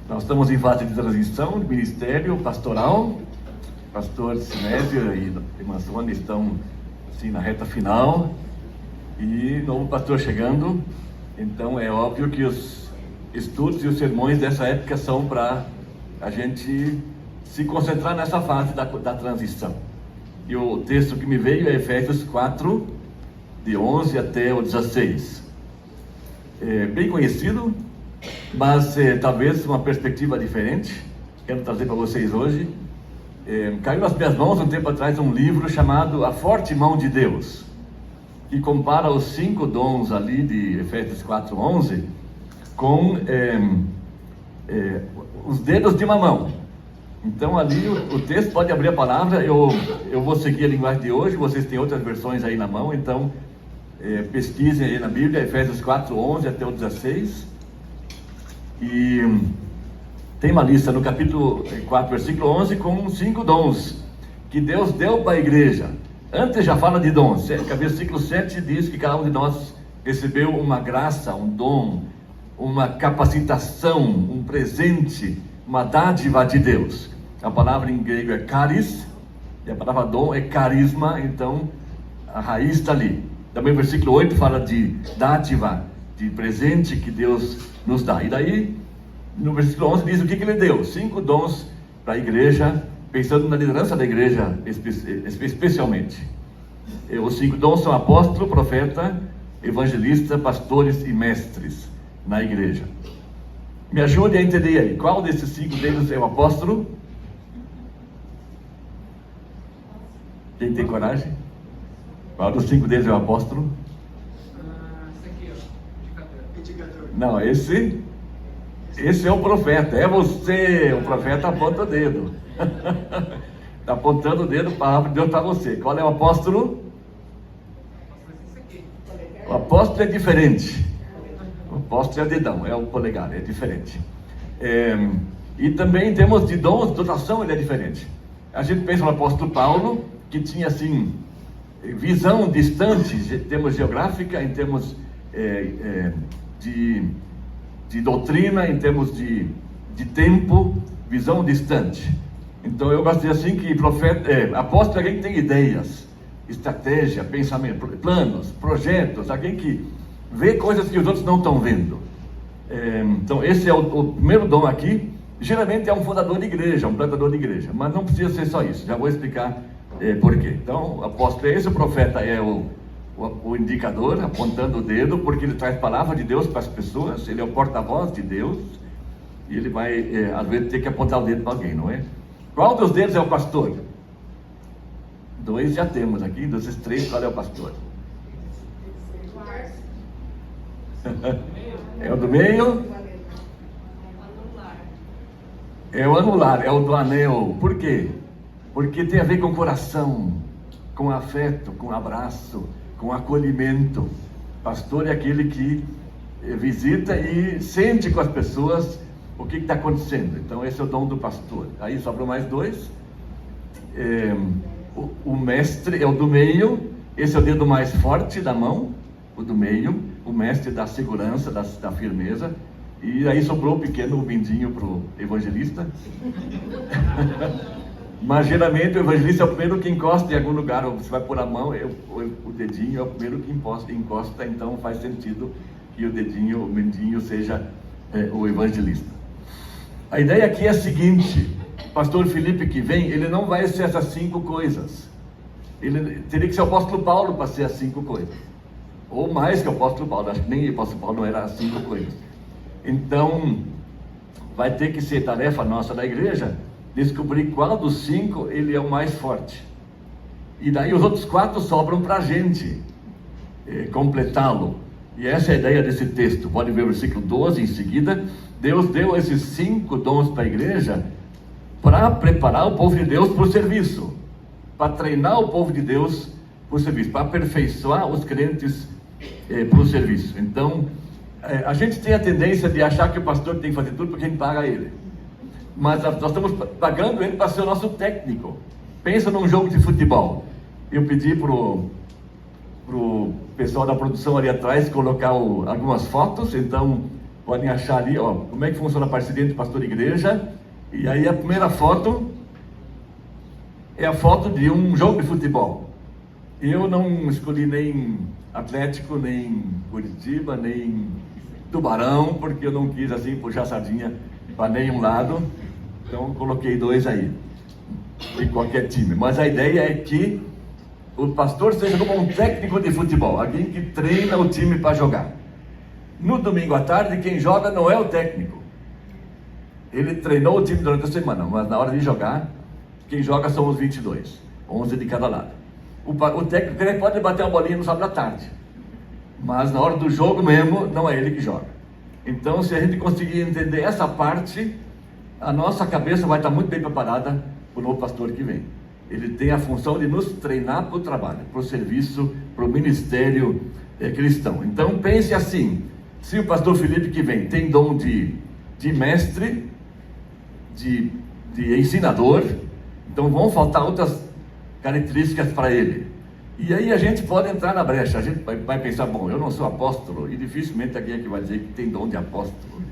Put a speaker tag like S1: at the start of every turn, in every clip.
S1: Nós estamos em fase de transição de ministério pastoral. Pastor Sinésio e irmã Sônia estão assim na reta final e novo pastor chegando. Então é óbvio que os estudos e os sermões dessa época são para a gente se concentrar nessa fase da transição. E o texto que me veio é Efésios 4, de 11 até o 16. É bem conhecido, mas talvez uma perspectiva diferente. Quero trazer para vocês hoje. Caiu nas minhas mãos um tempo atrás um livro chamado A Forte Mão de Deus, que compara os 5 dons ali de Efésios 4:11 com os dedos de uma mão. Então ali o texto pode abrir a palavra, eu vou seguir a linguagem de hoje, vocês têm outras versões aí na mão, então pesquisem aí na Bíblia, Efésios 4:11 até o 16, e tem uma lista no capítulo 4, versículo 11, com 5 dons que Deus deu para a igreja. Antes já fala de dons, versículo 7 diz que cada um de nós recebeu uma graça, um dom, uma capacitação, um presente, uma dádiva de Deus. A palavra em grego é charis, e a palavra dom é carisma, então a raiz está ali. Também o versículo 8 fala de dádiva, de presente que Deus nos dá. E daí, no versículo 11 diz o que ele deu: 5 dons para a igreja, pensando na liderança da igreja especialmente. Os 5 dons são apóstolo, profeta, evangelista, pastores e mestres na igreja. Me ajude a entender aí, qual desses 5 deles é o apóstolo? Quem tem coragem? Qual dos 5 deles é o apóstolo?
S2: Esse aqui, ó, indicador.
S1: Não, esse é o profeta, é você. O profeta aponta o dedo. Está apontando o dedo, a palavra de Deus para você. Qual é o apóstolo?
S2: Esse aqui.
S1: O apóstolo é diferente. O apóstolo é o dedão, é o polegar, é diferente. E também em termos de dons, dotação, ele é diferente. A gente pensa no apóstolo Paulo, que tinha assim, visão distante, em termos geográfica, em termos de doutrina, em termos de tempo, visão distante. Então eu gosto de dizer assim que apóstolo é alguém que tem ideias, estratégia, pensamento, planos, projetos, alguém que vê coisas que os outros não estão vendo. Então esse é o primeiro dom aqui. Geralmente é um fundador de igreja, um plantador de igreja, mas não precisa ser só isso, já vou explicar por quê. Então o apóstolo é esse, o profeta é o indicador, apontando o dedo, porque ele traz palavra de Deus para as pessoas, ele é o porta-voz de Deus, e ele vai, às vezes, ter que apontar o dedo para alguém, não é? Qual dos dedos é o pastor? 2 já temos aqui, desses 3, qual é o pastor? É o do meio? É o anular, é o do anel. Por quê? Porque tem a ver com coração, com afeto, com abraço, com acolhimento. Pastor é aquele que visita e sente com as pessoas o que está acontecendo. Então esse é o dom do pastor. Aí sobrou mais 2. O mestre é o do meio. Esse é o dedo mais forte da mão, o do meio. O mestre da segurança, da firmeza. E aí sobrou o pequeno mindinho para o evangelista. Mas geralmente o evangelista é o primeiro que encosta em algum lugar. Você vai pôr a mão, o dedinho é o primeiro que encosta, então faz sentido que o dedinho, o mindinho seja o evangelista. A ideia aqui é a seguinte: o pastor Felipe que vem, ele não vai ser essas 5 coisas. Ele teria que ser o apóstolo Paulo para ser as 5 coisas, ou mais que o apóstolo Paulo. Acho que nem o apóstolo Paulo não era as 5 coisas. Então vai ter que ser tarefa nossa da igreja descobrir qual dos 5 ele é o mais forte, e daí os outros 4 sobram para a gente completá-lo. E essa é a ideia desse texto. Pode ver o versículo 12 em seguida. Deus deu esses 5 dons para a igreja para preparar o povo de Deus para o serviço, para treinar o povo de Deus para o serviço, para aperfeiçoar os crentes para o serviço. Então a gente tem a tendência de achar que o pastor tem que fazer tudo porque a gente paga ele, mas nós estamos pagando ele para ser o nosso técnico. Pensa num jogo de futebol. Eu pedi pro pessoal da produção ali atrás colocar algumas fotos. Então Podem achar ali, ó, como é que funciona a parceria entre pastor e igreja. E aí a primeira foto é a foto de um jogo de futebol. Eu não escolhi nem Atlético, nem Curitiba, nem Tubarão, porque eu não quis assim puxar a sardinha para nenhum lado. Então coloquei 2 aí, de qualquer time. Mas a ideia é que o pastor seja como um técnico de futebol, alguém que treina o time para jogar. No domingo à tarde, quem joga não é o técnico. Ele treinou o time durante a semana, mas na hora de jogar, quem joga são os 22, 11 de cada lado. O técnico ele pode bater uma bolinha no sábado à tarde, mas na hora do jogo mesmo, não é ele que joga. Então, se a gente conseguir entender essa parte, a nossa cabeça vai estar muito bem preparada para o novo pastor que vem. Ele tem a função de nos treinar para o trabalho, para o serviço, para o ministério cristão. Então, pense assim, se o pastor Felipe que vem tem dom de mestre, de ensinador, então vão faltar outras características para ele. E aí a gente pode entrar na brecha, a gente vai pensar, bom, eu não sou apóstolo, e dificilmente alguém aqui vai dizer que tem dom de apóstolo,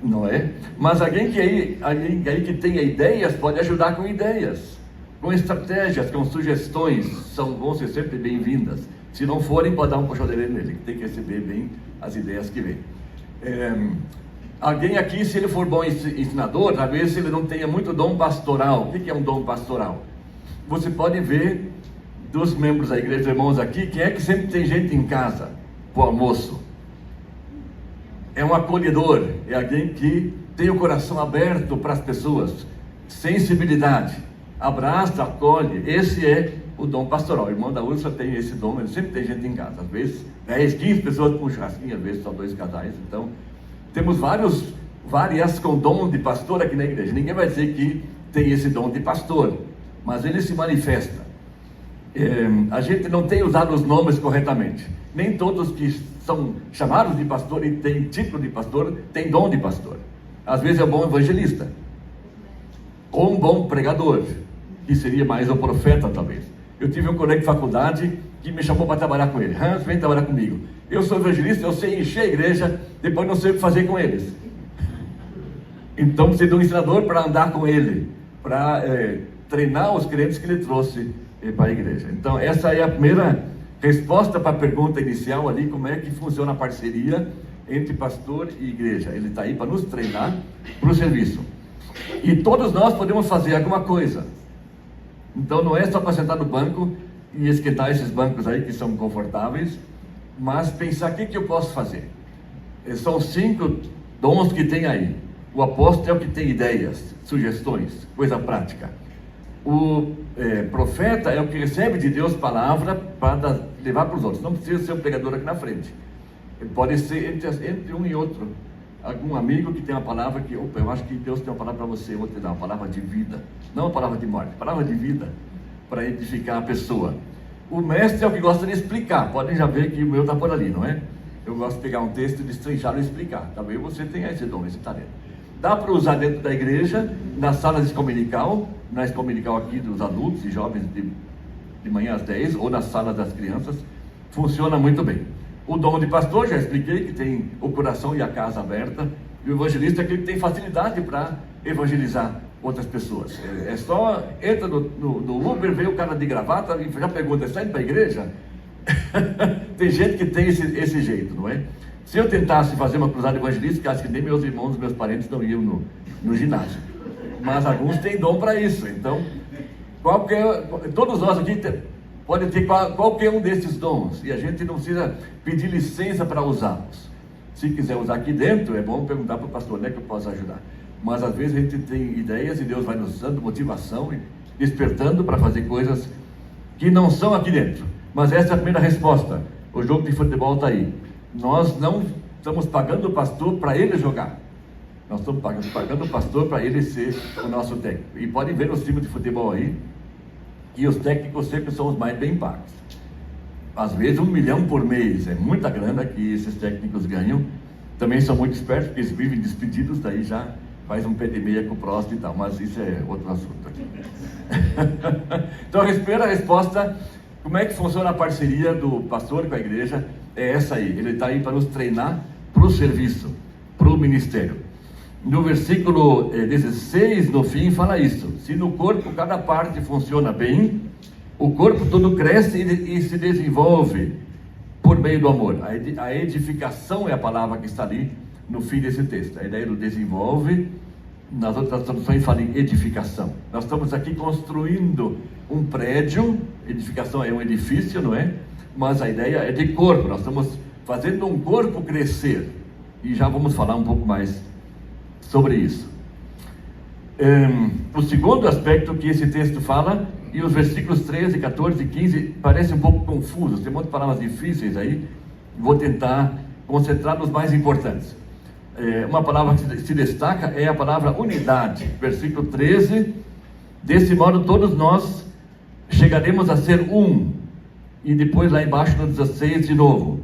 S1: não é? Mas alguém aí que tenha ideias, pode ajudar com ideias, com estratégias, com sugestões, vão ser sempre bem-vindas. Se não forem, pode dar um puxão de orelha nele, que tem que receber bem as ideias que vêm. Alguém aqui, se ele for bom ensinador, talvez ele não tenha muito dom pastoral. O que é um dom pastoral? Você pode ver dos membros da igreja, irmãos aqui, quem é que sempre tem gente em casa para o almoço? É um acolhedor, é alguém que tem o coração aberto para as pessoas, sensibilidade, abraça, acolhe. Esse é o dom pastoral. O irmão da Úrsula tem esse dom, ele sempre tem gente em casa, às vezes 10, 15 pessoas com um churrasquinho, às vezes só 2 casais. Então temos várias com dom de pastor aqui na igreja. Ninguém vai dizer que tem esse dom de pastor, mas ele se manifesta. A gente não tem usado os nomes corretamente. Nem todos que são chamados de pastor e têm título de pastor têm dom de pastor. Às vezes é um bom evangelista, ou um bom pregador, que seria mais o profeta talvez. Eu tive um colega de faculdade que me chamou para trabalhar com ele. Hans, vem trabalhar comigo. Eu sou evangelista, eu sei encher a igreja, depois não sei o que fazer com eles. Então precisa de um ensinador para andar com ele, para treinar os crentes que ele trouxe para a igreja. Então essa é a primeira resposta para a pergunta inicial ali, como é que funciona a parceria entre pastor e igreja. Ele está aí para nos treinar para o serviço. E todos nós podemos fazer alguma coisa. Então não é só para sentar no banco e esquentar esses bancos aí que são confortáveis, mas pensar o que eu posso fazer. São 5 dons que tem aí. O apóstolo é o que tem ideias, sugestões, coisa prática. O profeta é o que recebe de Deus palavra para levar para os outros. Não precisa ser um pregador aqui na frente. Ele pode ser entre um e outro. Algum amigo que tem uma palavra que, eu acho que Deus tem uma palavra para você, eu vou te dar uma palavra de vida, não uma palavra de morte, palavra de vida, para edificar a pessoa. O mestre é o que gosta de explicar. Podem já ver que o meu está por ali, não é? Eu gosto de pegar um texto, destrinchar e explicar. Também você tem esse dom, esse talento. Dá para usar dentro da igreja, nas salas excomunical, na excomunical aqui dos adultos e jovens de manhã às 10, ou na sala das crianças, funciona muito bem. O dom de pastor, já expliquei, que tem o coração e a casa aberta. E o evangelista é aquele que tem facilidade para evangelizar outras pessoas. É só, entra no Uber, vê o cara de gravata e já pergunta, está indo para a igreja? Tem gente que tem esse jeito, não é? Se eu tentasse fazer uma cruzada evangelística, acho que nem meus irmãos, meus parentes não iam no ginásio. Mas alguns têm dom para isso. Então, todos nós aqui pode ter qualquer um desses dons, e a gente não precisa pedir licença para usá-los. Se quiser usar aqui dentro, é bom perguntar para o pastor, onde é que eu posso ajudar? Mas às vezes a gente tem ideias e Deus vai nos dando motivação e despertando para fazer coisas que não são aqui dentro. Mas essa é a primeira resposta. O jogo de futebol está aí. Nós não estamos pagando o pastor para ele jogar. Nós estamos pagando o pastor para ele ser o nosso técnico. E podem ver nos times de futebol aí, e os técnicos sempre são os mais bem pagos. Às vezes 1 milhão por mês, é muita grana que esses técnicos ganham. Também são muito espertos, porque eles vivem despedidos, daí já faz um pé de meia com o próximo e tal, mas isso é outro assunto aqui. Então a primeira resposta, como é que funciona a parceria do pastor com a igreja, é essa aí. Ele está aí para nos treinar para o serviço. para o ministério. No versículo 16, no fim, fala isso: se no corpo cada parte funciona bem, o corpo todo cresce e se desenvolve por meio do amor. A edificação é a palavra que está ali no fim desse texto. A ideia do desenvolve, nas outras traduções fala em edificação. Nós estamos aqui construindo um prédio, edificação é um edifício, não é? Mas a ideia é de corpo, nós estamos fazendo um corpo crescer. E já vamos falar um pouco mais sobre isso. O segundo aspecto que esse texto fala, e os versículos 13, 14 e 15 parecem um pouco confusos, tem muitas palavras difíceis aí, vou tentar concentrar nos mais importantes. Uma palavra que se destaca é a palavra unidade. Versículo 13: desse modo todos nós chegaremos a ser um. E depois lá embaixo no 16 de novo,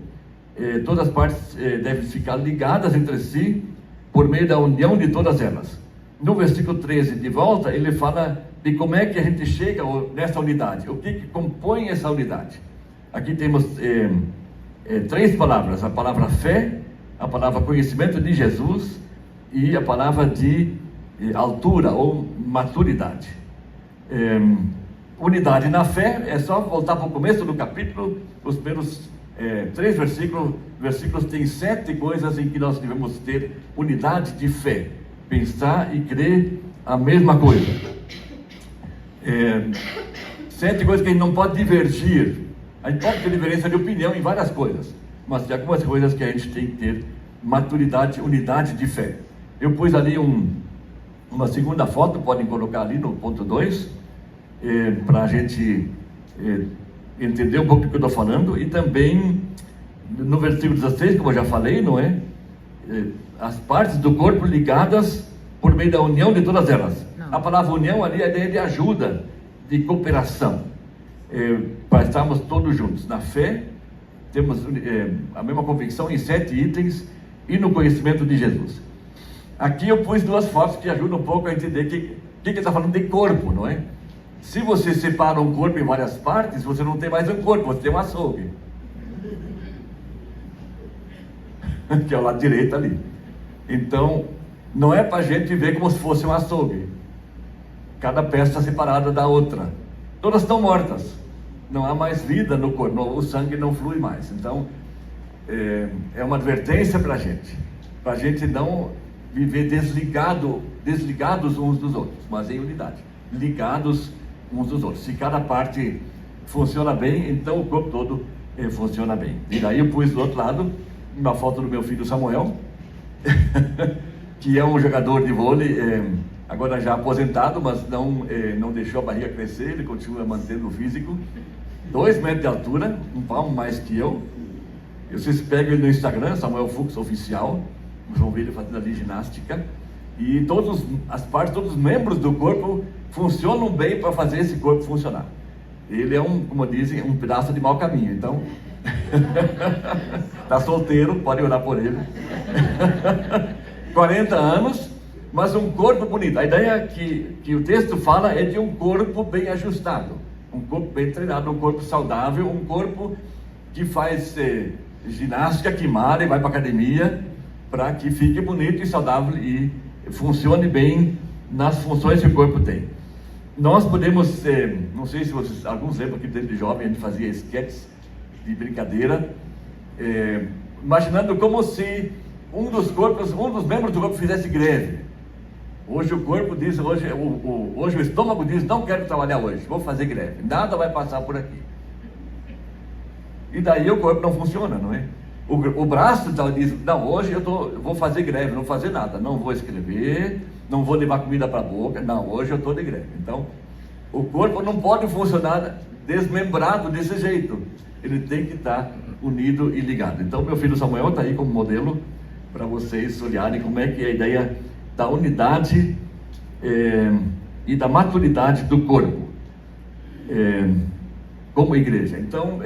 S1: todas as partes devem ficar ligadas entre si por meio da união de todas elas. No versículo 13 de volta, ele fala de como é que a gente chega nessa unidade, o que compõe essa unidade. Aqui temos 3 palavras: a palavra fé, a palavra conhecimento de Jesus e a palavra de altura ou maturidade. Unidade na fé, é só voltar para o começo do capítulo, os primeiros 3 versículos tem 7 coisas em que nós devemos ter unidade de fé, pensar e crer a mesma coisa. 7 coisas que a gente não pode divergir. A gente pode ter diferença de opinião em várias coisas, mas tem algumas coisas que a gente tem que ter maturidade, unidade de fé. Eu pus ali uma segunda foto, podem colocar ali no ponto 2, para a gente entender um pouco do que eu estou falando. E também no versículo 16, como eu já falei, não é? As partes do corpo ligadas por meio da união de todas elas. Não. A palavra união ali é a ideia de ajuda, de cooperação, para estarmos todos juntos. Na fé, temos a mesma convicção em 7 itens, e no conhecimento de Jesus. Aqui eu pus 2 fotos que ajudam um pouco a entender que ele está falando de corpo, não é? Se você separa um corpo em várias partes, você não tem mais um corpo, você tem um açougue. Que é o lado direito ali. Então, não é para a gente ver como se fosse um açougue. Cada peça separada da outra. Todas estão mortas. Não há mais vida no corpo, o sangue não flui mais. Então, é uma advertência para a gente não viver desligados uns dos outros, mas em unidade, ligados uns dos outros. Se cada parte funciona bem, então o corpo todo funciona bem. E daí eu pus do outro lado uma foto do meu filho Samuel, que é um jogador de vôlei, agora já aposentado, mas não deixou a barriga crescer, ele continua mantendo o físico, 2 metros de altura, um palmo mais que eu. Vocês pegam ele no Instagram, Samuel Fux Oficial, vão ver ele fazendo ali ginástica, e todas as partes, todos os membros do corpo funcionam bem para fazer esse corpo funcionar. Ele é como dizem, um pedaço de mau caminho, então está solteiro, pode orar por ele. 40 anos, mas um corpo bonito. A ideia que o texto fala é de um corpo bem ajustado, um corpo bem treinado, um corpo saudável, um corpo que faz ginástica, que malha e vai para a academia, para que fique bonito e saudável e funcione bem nas funções que o corpo tem. Nós podemos, não sei se vocês, alguns lembram que desde jovem a gente fazia esquetes de brincadeira, imaginando como se um dos membros do corpo fizesse greve. Hoje o corpo diz, hoje o estômago diz: não quero trabalhar hoje, vou fazer greve, nada vai passar por aqui. E daí o corpo não funciona, não é? O braço diz: não, hoje eu vou fazer greve, não vou fazer nada, não vou escrever, não vou levar comida para a boca, não, hoje eu estou de greve. Então, o corpo não pode funcionar desmembrado desse jeito, ele tem que estar unido e ligado. Então, meu filho Samuel está aí como modelo para vocês olharem como é que é a ideia da unidade e da maturidade do corpo como igreja. Então,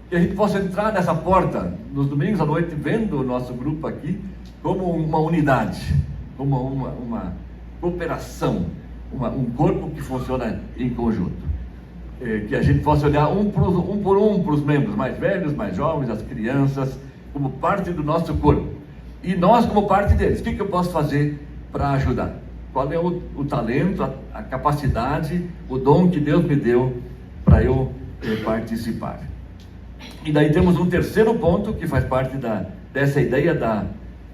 S1: que a gente possa entrar nessa porta nos domingos à noite, vendo o nosso grupo aqui como uma unidade, como uma cooperação, um corpo que funciona em conjunto. Que a gente possa olhar um por um para os membros mais velhos, mais jovens, as crianças, como parte do nosso corpo. E nós, como parte deles, o que eu posso fazer para ajudar? Qual é o talento, a capacidade, o dom que Deus me deu para eu participar? E daí temos um terceiro ponto que faz parte dessa ideia da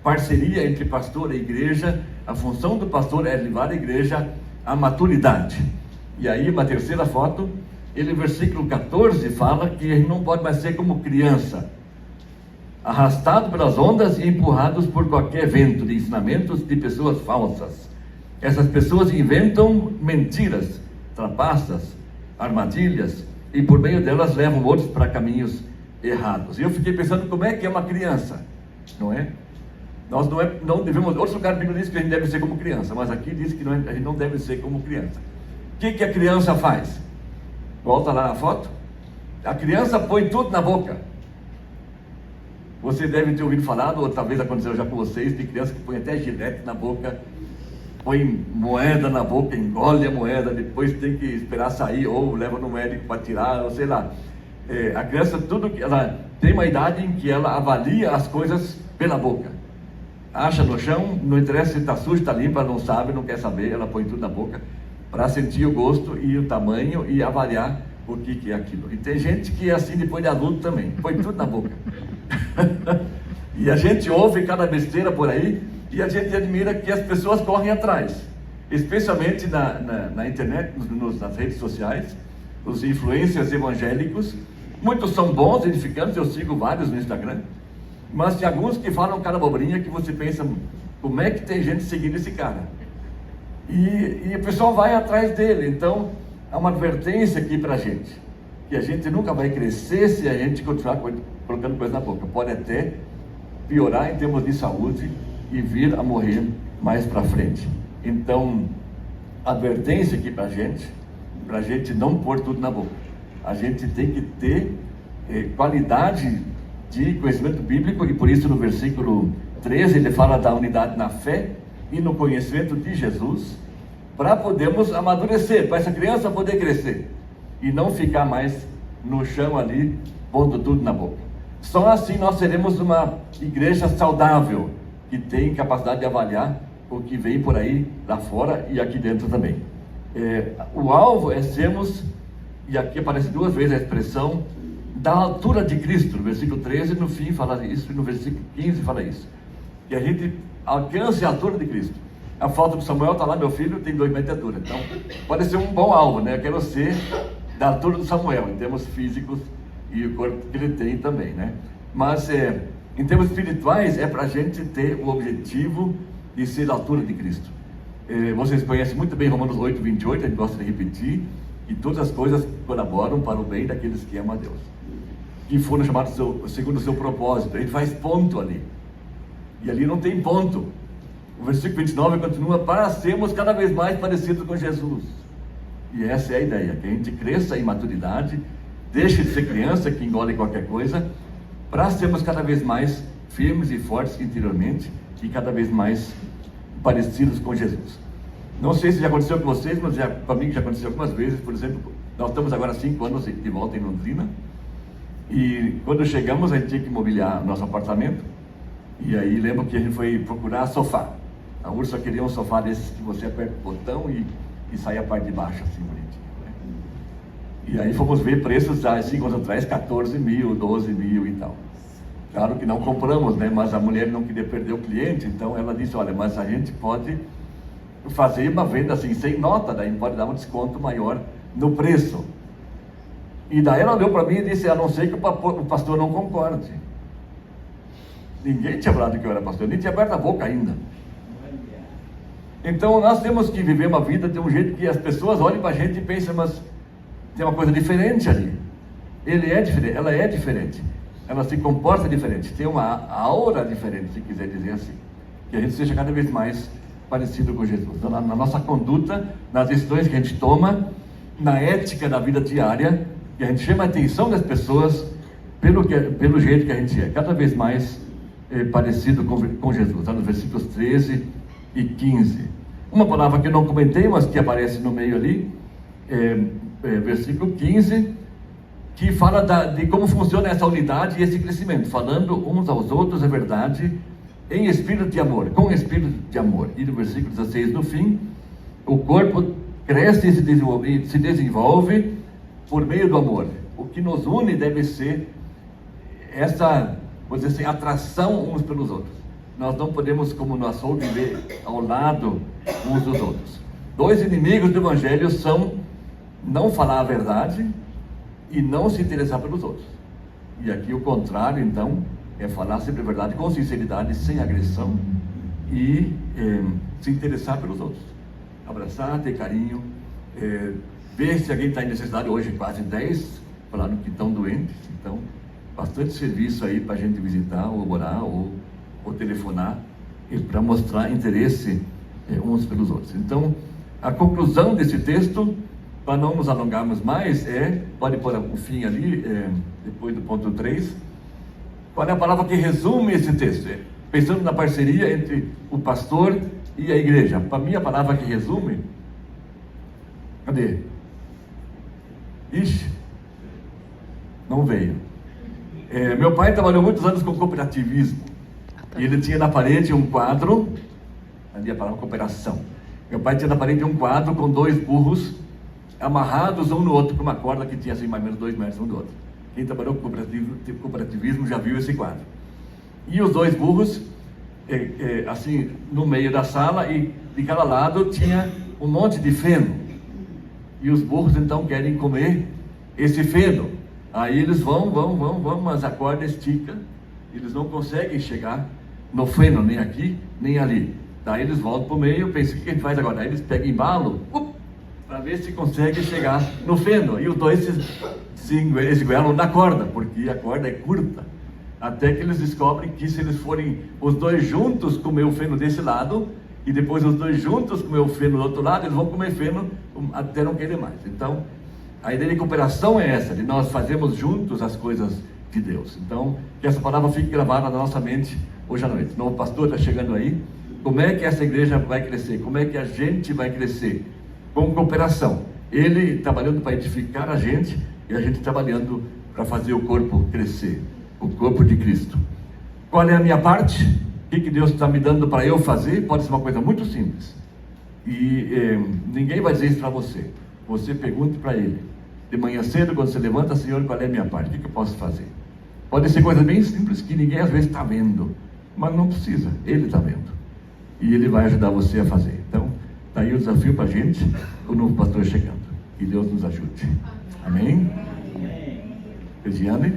S1: parceria entre pastor e igreja. A função do pastor é levar a igreja à maturidade. E aí, uma terceira foto, ele, versículo 14, fala que ele não pode mais ser como criança, arrastado pelas ondas e empurrados por qualquer vento de ensinamentos de pessoas falsas. Essas pessoas inventam mentiras, trapaças, armadilhas, e por meio delas levam outros para caminhos errados. E eu fiquei pensando, como é que é uma criança, não é? Nós não devemos, outros lugares da Bíblia diz que a gente deve ser como criança, mas aqui diz que a gente não deve ser como criança. O que a criança faz? Volta lá na foto. A criança põe tudo na boca. Você deve ter ouvido falar, ou talvez aconteceu já com vocês, de criança que põe até gilete na boca, põe moeda na boca, engole a moeda, depois tem que esperar sair, ou leva no médico para tirar, ou sei lá. A criança, ela tem uma idade em que ela avalia as coisas pela boca. Acha no chão, não interessa se está sujo, está limpo, ela não sabe, não quer saber, ela põe tudo na boca para sentir o gosto e o tamanho e avaliar o que é aquilo. E tem gente que é assim depois de adulto também, põe tudo na boca. E a gente ouve cada besteira por aí e a gente admira que as pessoas correm atrás, especialmente na internet, nas redes sociais, os influencers evangélicos. Muitos são bons, edificantes, eu sigo vários no Instagram, mas tem alguns que falam cada bobrinha que você pensa, como é que tem gente seguindo esse cara? E o pessoal vai atrás dele. Então, há uma advertência aqui para a gente, que a gente nunca vai crescer se a gente continuar colocando coisa na boca. Pode até piorar em termos de saúde e vir a morrer mais para frente. Então, advertência aqui para a gente não pôr tudo na boca. A gente tem que ter qualidade de conhecimento bíblico, e por isso no versículo 13 ele fala da unidade na fé e no conhecimento de Jesus, para podermos amadurecer, para essa criança poder crescer e não ficar mais no chão ali, pondo tudo na boca. Só assim nós seremos uma igreja saudável, que tem capacidade de avaliar o que vem por aí, lá fora e aqui dentro também. O alvo é sermos, e aqui aparece duas vezes a expressão, da altura de Cristo. No versículo 13, no fim fala isso, e no versículo 15 fala isso, que a gente alcance a altura de Cristo. A foto do Samuel está lá, meu filho tem 2 metros de altura, então pode ser um bom alvo, né? Eu quero ser da altura do Samuel, em termos físicos, e o corpo que ele tem também, né? Mas em termos espirituais, é para a gente ter o objetivo de ser da altura de Cristo. Vocês conhecem muito bem Romanos 8, 28, a gente gosta de repetir, e todas as coisas colaboram para o bem daqueles que amam a Deus, que foram chamados segundo o seu propósito. Ele faz ponto ali, e ali não tem ponto. O versículo 29 continua, para sermos cada vez mais parecidos com Jesus. E essa é a ideia, que a gente cresça em maturidade, deixe de ser criança que engole qualquer coisa, para sermos cada vez mais firmes e fortes interiormente, e cada vez mais parecidos com Jesus. Não sei se já aconteceu com vocês, mas para mim já aconteceu algumas vezes. Por exemplo, nós estamos agora 5 anos de volta em Londrina, e quando chegamos a gente tinha que mobiliar nosso apartamento, e aí lembro que a gente foi procurar sofá. A Úrsula queria um sofá desses que você aperta o botão e sai a parte de baixo, assim, bonitinho, né? E aí fomos ver preços há 5 anos atrás, 14 mil, 12 mil e tal. Claro que não compramos, né? Mas a mulher não queria perder o cliente, então ela disse, olha, mas a gente pode fazer uma venda assim, sem nota, daí pode dar um desconto maior no preço. E daí ela olhou para mim e disse, a não ser que o pastor não concorde. Ninguém tinha falado que eu era pastor, nem tinha aberto a boca ainda. Então nós temos que viver uma vida de um jeito que as pessoas olhem para a gente e pensem, mas tem uma coisa diferente ali. Ele é diferente, ela é diferente, ela se comporta diferente, tem uma aura diferente, se quiser dizer assim. Que a gente seja cada vez mais parecido com Jesus. Então, na nossa conduta, nas decisões que a gente toma, na ética da vida diária, que a gente chama a atenção das pessoas pelo jeito que a gente é, cada vez mais parecido com Jesus. Está nos versículos 13 e 15. Uma palavra que eu não comentei, mas que aparece no meio ali, versículo 15, que fala de como funciona essa unidade e esse crescimento, falando uns aos outros a verdade em espírito de amor, com espírito de amor. E no versículo 16, no fim, o corpo cresce e se desenvolve por meio do amor. O que nos une deve ser essa, vamos dizer assim, atração uns pelos outros. Nós não podemos, como no açougue, viver ao lado uns dos outros. 2 inimigos do Evangelho são não falar a verdade e não se interessar pelos outros. E aqui o contrário, então, é falar sempre a verdade com sinceridade, sem agressão e se interessar pelos outros. Abraçar, ter carinho, ver se alguém está em necessidade. Hoje quase 10 falaram que estão doentes, então bastante serviço aí para a gente visitar, ou orar, ou telefonar, para mostrar interesse uns pelos outros. Então, a conclusão desse texto, para não nos alongarmos mais, pode pôr o fim ali, depois do ponto 3, qual é a palavra que resume esse texto? Pensando na parceria entre o pastor e a igreja. Para mim, a palavra que resume, cadê? Ixi, não veio. Meu pai trabalhou muitos anos com cooperativismo, e ele tinha na parede um quadro, ali a palavra cooperação. Meu pai tinha na parede um quadro com 2 burros amarrados um no outro com uma corda que tinha assim mais ou menos 2 metros um do outro. Quem trabalhou com cooperativismo já viu esse quadro. E os 2 burros, assim, no meio da sala, e de cada lado tinha um monte de feno. E os burros então querem comer esse feno. Aí eles vão, mas a corda estica, eles não conseguem chegar no feno, nem aqui, nem ali. Daí eles voltam para o meio, pensam, o que a gente faz agora? Daí eles pegam embalo, para ver se conseguem chegar no feno. E os 2 se esguelam na corda, porque a corda é curta. Até que eles descobrem que se eles forem os 2 juntos comer o feno desse lado, e depois os 2 juntos comer o feno do outro lado, eles vão comer feno até não querer mais. Então, a ideia de cooperação é essa, de nós fazermos juntos as coisas de Deus. Então, que essa palavra fique gravada na nossa mente hoje à noite. O novo pastor está chegando aí. Como é que essa igreja vai crescer? Como é que a gente vai crescer? Com cooperação. Ele trabalhando para edificar a gente e a gente trabalhando para fazer o corpo crescer. O corpo de Cristo. Qual é a minha parte? O que Deus está me dando para eu fazer? Pode ser uma coisa muito simples. E ninguém vai dizer isso para você. Você pergunte para Ele. De manhã cedo, quando você levanta, Senhor, qual é a minha parte? O que eu posso fazer? Pode ser coisa bem simples que ninguém às vezes está vendo. Mas não precisa. Ele está vendo. E Ele vai ajudar você a fazer. Então, está aí o desafio para a gente, o novo pastor chegando. Que Deus nos ajude. Amém? Regiane?